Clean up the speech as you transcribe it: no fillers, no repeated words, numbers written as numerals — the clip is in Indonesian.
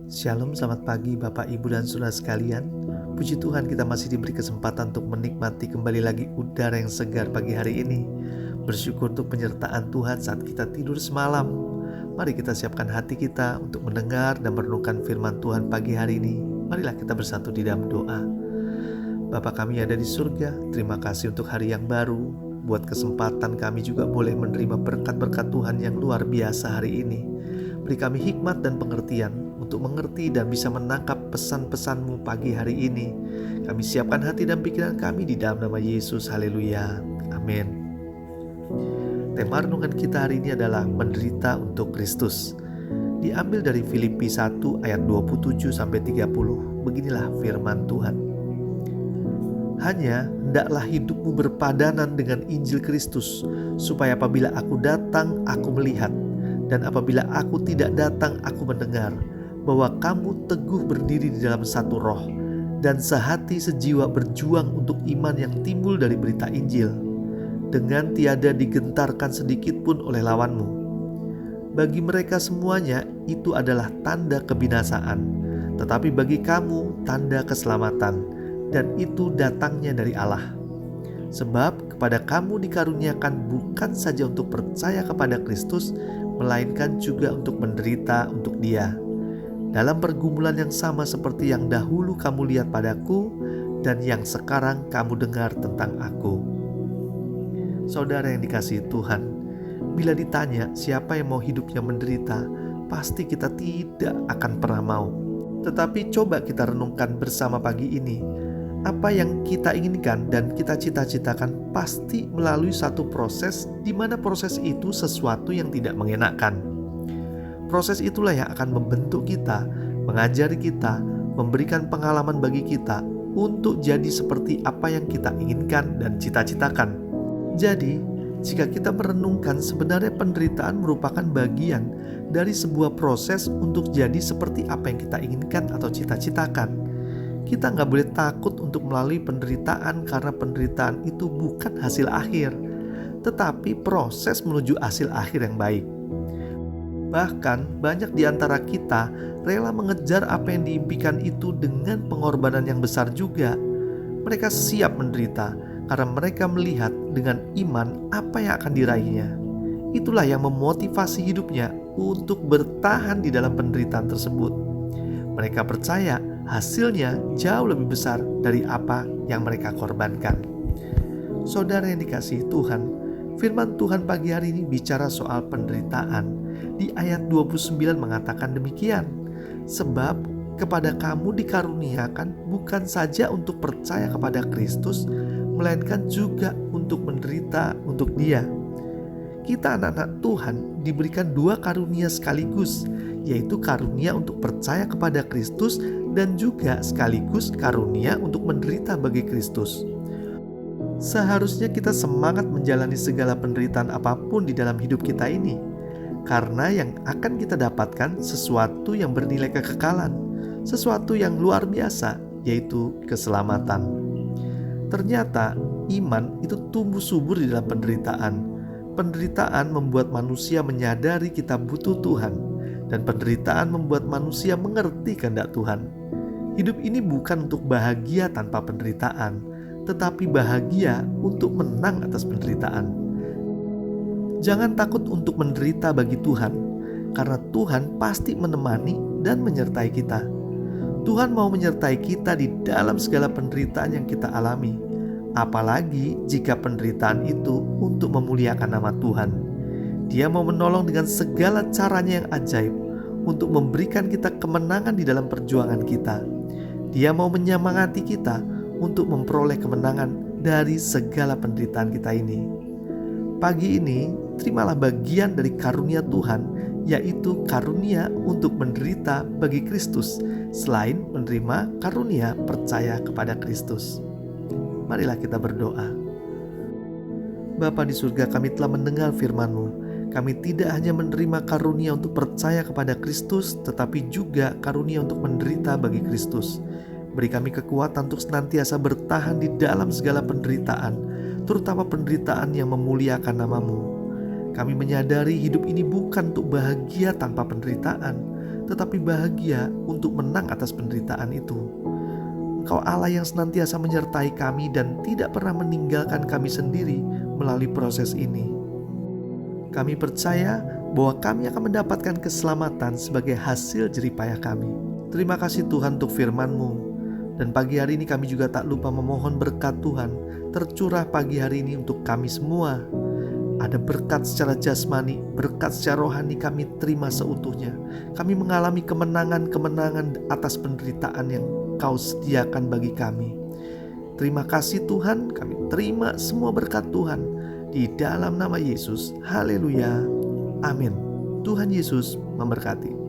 Shalom, selamat pagi Bapak, Ibu, dan Saudara sekalian. Puji Tuhan kita masih diberi kesempatan untuk menikmati kembali lagi udara yang segar pagi hari ini. Bersyukur untuk penyertaan Tuhan saat kita tidur semalam. Mari kita siapkan hati kita untuk mendengar dan merenungkan firman Tuhan pagi hari ini. Marilah kita bersatu di dalam doa. Bapa kami yang ada di surga, terima kasih untuk hari yang baru. Buat kesempatan kami juga boleh menerima berkat-berkat Tuhan yang luar biasa hari ini. Beri kami hikmat dan pengertian untuk mengerti dan bisa menangkap pesan-pesan-Mu pagi hari ini. Kami siapkan hati dan pikiran kami di dalam nama Yesus. Haleluya. Amin. Tema renungan kita hari ini adalah menderita untuk Kristus. Diambil dari Filipi 1 ayat 27-30. Beginilah firman Tuhan. Hanya hendaklah hidupmu berpadanan dengan Injil Kristus, supaya apabila aku datang, aku melihat, dan apabila aku tidak datang, aku mendengar, bahwa kamu teguh berdiri di dalam satu roh, dan sehati sejiwa berjuang untuk iman yang timbul dari berita Injil, dengan tiada digentarkan sedikit pun oleh lawanmu. Bagi mereka semuanya itu adalah tanda kebinasaan, tetapi bagi kamu tanda keselamatan, dan itu datangnya dari Allah. Sebab kepada kamu dikaruniakan bukan saja untuk percaya kepada Kristus, melainkan juga untuk menderita untuk Dia, dalam pergumulan yang sama seperti yang dahulu kamu lihat padaku dan yang sekarang kamu dengar tentang aku. Saudara yang dikasihi Tuhan, bila ditanya siapa yang mau hidupnya menderita, pasti kita tidak akan pernah mau. Tetapi coba kita renungkan bersama pagi ini, apa yang kita inginkan dan kita cita-citakan pasti melalui satu proses, di mana proses itu sesuatu yang tidak mengenakan. Proses itulah yang akan membentuk kita, mengajari kita, memberikan pengalaman bagi kita untuk jadi seperti apa yang kita inginkan dan cita-citakan. Jadi, jika kita merenungkan, sebenarnya penderitaan merupakan bagian dari sebuah proses untuk jadi seperti apa yang kita inginkan atau cita-citakan. Kita nggak boleh takut untuk melalui penderitaan, karena penderitaan itu bukan hasil akhir, tetapi proses menuju hasil akhir yang baik. Bahkan banyak di antara kita rela mengejar apa yang diimpikan itu dengan pengorbanan yang besar juga. Mereka siap menderita karena mereka melihat dengan iman apa yang akan diraihnya. Itulah yang memotivasi hidupnya untuk bertahan di dalam penderitaan tersebut. Mereka percaya hasilnya jauh lebih besar dari apa yang mereka korbankan. Saudara yang dikasihi Tuhan, firman Tuhan pagi hari ini bicara soal penderitaan. Di ayat 29 mengatakan demikian, sebab kepada kamu dikaruniakan bukan saja untuk percaya kepada Kristus, melainkan juga untuk menderita untuk Dia. Kita anak-anak Tuhan diberikan dua karunia sekaligus, yaitu karunia untuk percaya kepada Kristus dan juga sekaligus karunia untuk menderita bagi Kristus. Seharusnya kita semangat menjalani segala penderitaan apapun di dalam hidup kita ini, karena yang akan kita dapatkan sesuatu yang bernilai kekekalan, sesuatu yang luar biasa, yaitu keselamatan. Ternyata iman itu tumbuh subur di dalam penderitaan. Penderitaan membuat manusia menyadari kita butuh Tuhan, dan penderitaan membuat manusia mengerti kehendak Tuhan. Hidup ini bukan untuk bahagia tanpa penderitaan, tetapi bahagia untuk menang atas penderitaan. Jangan takut untuk menderita bagi Tuhan, karena Tuhan pasti menemani dan menyertai kita. Tuhan mau menyertai kita di dalam segala penderitaan yang kita alami, apalagi jika penderitaan itu untuk memuliakan nama Tuhan. Dia mau menolong dengan segala caranya yang ajaib untuk memberikan kita kemenangan di dalam perjuangan kita. Dia mau menyemangati kita untuk memperoleh kemenangan dari segala penderitaan kita ini. Pagi ini, terimalah bagian dari karunia Tuhan, yaitu karunia untuk menderita bagi Kristus, selain menerima karunia percaya kepada Kristus. Marilah kita berdoa. Bapa di surga, kami telah mendengar firman-Mu. Kami tidak hanya menerima karunia untuk percaya kepada Kristus, tetapi juga karunia untuk menderita bagi Kristus. Beri kami kekuatan untuk senantiasa bertahan di dalam segala penderitaan, terutama penderitaan yang memuliakan nama-Mu. Kami menyadari hidup ini bukan untuk bahagia tanpa penderitaan, tetapi bahagia untuk menang atas penderitaan itu. Engkau Allah yang senantiasa menyertai kami dan tidak pernah meninggalkan kami sendiri melalui proses ini. Kami percaya bahwa kami akan mendapatkan keselamatan sebagai hasil jeripayah kami. Terima kasih Tuhan untuk firman-Mu. Dan pagi hari ini kami juga tak lupa memohon berkat Tuhan tercurah pagi hari ini untuk kami semua. Ada berkat secara jasmani, berkat secara rohani kami terima seutuhnya. Kami mengalami kemenangan-kemenangan atas penderitaan yang Kau sediakan bagi kami. Terima kasih Tuhan, kami terima semua berkat Tuhan di dalam nama Yesus. Haleluya. Amin. Tuhan Yesus memberkati.